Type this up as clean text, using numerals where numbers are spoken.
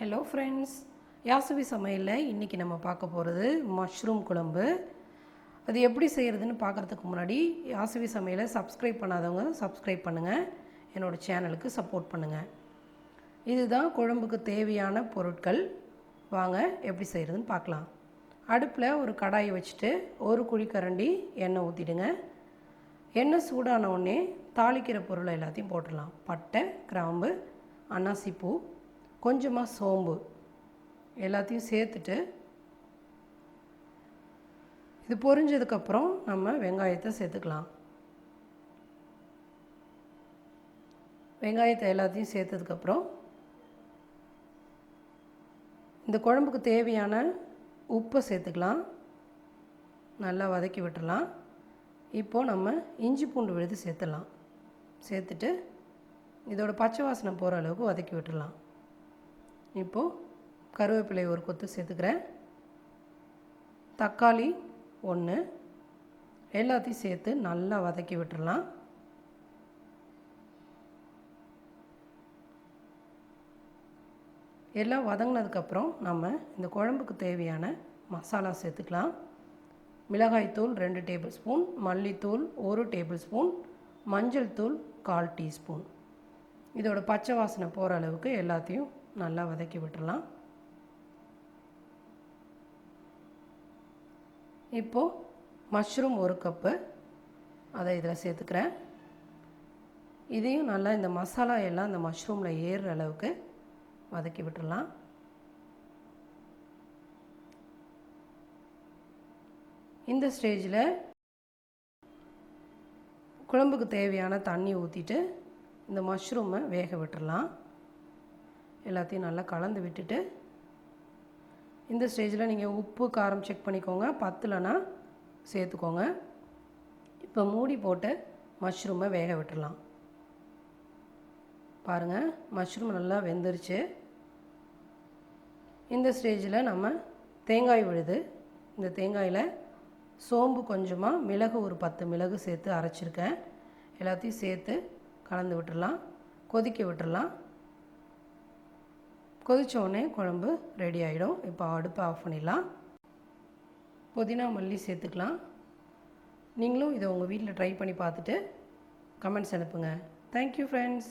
Hello friends, யாசவி சமையலில் இன்றைக்கி நம்ம பார்க்க போகிறது மஷ்ரூம் குழம்பு. அது எப்படி செய்கிறதுன்னு பார்க்குறதுக்கு முன்னாடி யாசவி சமையலை சப்ஸ்கிரைப் பண்ணாதவங்க சப்ஸ்கிரைப் பண்ணுங்கள், என்னோடய சேனலுக்கு சப்போர்ட் பண்ணுங்கள். இதுதான் குழம்புக்கு தேவையான பொருட்கள். வாங்க எப்படி செய்கிறதுன்னு பார்க்கலாம். அடுப்பில் ஒரு கடாயை வச்சுட்டு ஒரு குழிக்கரண்டி எண்ணெய் ஊற்றிடுங்க. எண்ணெய் சூடான உடனே தாளிக்கிற பொருளை எல்லாத்தையும் போட்டுடலாம். பட்டை, கிராம்பு, அன்னாசிப்பூ, கொஞ்சமாக சோம்பு எல்லாத்தையும் சேர்த்துட்டு இது பொரிஞ்சதுக்கப்புறம் நம்ம வெங்காயத்தை சேர்த்துக்கலாம். வெங்காயத்தை எல்லாத்தையும் சேர்த்ததுக்கப்புறம் இந்த குழம்புக்கு தேவையான உப்பை சேர்த்துக்கலாம். நல்லா வதக்கி விட்டுடலாம். இப்போது நம்ம இஞ்சி பூண்டு விழுது சேர்த்துடலாம். சேர்த்துட்டு இதோட பச்சை வாசனை போகிற அளவுக்கு வதக்கி விட்டுடலாம். இப்போது கருவேப்பிலை ஒரு கொத்து சேர்த்துக்கிறேன். தக்காளி 1 எல்லாத்தையும் சேர்த்து நல்லா வதக்கி விட்டுடலாம். எல்லாம் வதங்கினதுக்கப்புறம் நம்ம இந்த குழம்புக்கு தேவையான மசாலா சேர்த்துக்கலாம். மிளகாய்த்தூள் 2 டேபிள் ஸ்பூன், மல்லித்தூள் 1 டேபிள் ஸ்பூன், மஞ்சள் தூள் 1/4 டீஸ்பூன். இதோட பச்சை வாசனை போகிற அளவுக்கு எல்லாத்தையும் நல்லா வதக்கி விட்டுடலாம். இப்போது மஷ்ரூம் 1 கப்பு அதை இதில் சேர்த்துக்கிறேன். இதையும் நல்லா இந்த மசாலா எல்லாம் இந்த மஷ்ரூமில் ஏறுற அளவுக்கு வதக்கி விட்டுடலாம். இந்த ஸ்டேஜில் குழம்புக்கு தேவையான தண்ணி ஊற்றிட்டு இந்த மஷ்ரூமை வேக விட்டுடலாம். எல்லாத்தையும் நல்லா கலந்து விட்டுட்டு இந்த ஸ்டேஜில் நீங்கள் உப்பு காரம் செக் பண்ணிக்கோங்க, பத்தலைன்னா சேர்த்துக்கோங்க. இப்போ மூடி போட்டு மஷ்ரூமை வேக விட்டுடலாம். பாருங்கள், மஷ்ரூம் நல்லா வெந்துருச்சு. இந்த ஸ்டேஜில் நம்ம தேங்காய் விழுது, இந்த தேங்காயில் சோம்பு கொஞ்சமாக, மிளகு ஒரு 10 மிளகு சேர்த்து அரைச்சிருக்கேன். எல்லாத்தையும் சேர்த்து கலந்து விட்டுடலாம். கொதிக்க விட்டுடலாம். கொதித்தோடனே குழம்பு ரெடி ஆகிடும். இப்போ அடுப்பை ஆஃப் பண்ணிடலாம். புதினா மல்லி சேர்த்துக்கலாம். நீங்களும் இதை உங்கள் வீட்டில் ட்ரை பண்ணி பார்த்துட்டு கமெண்ட்ஸ் அனுப்புங்க. Thank you friends.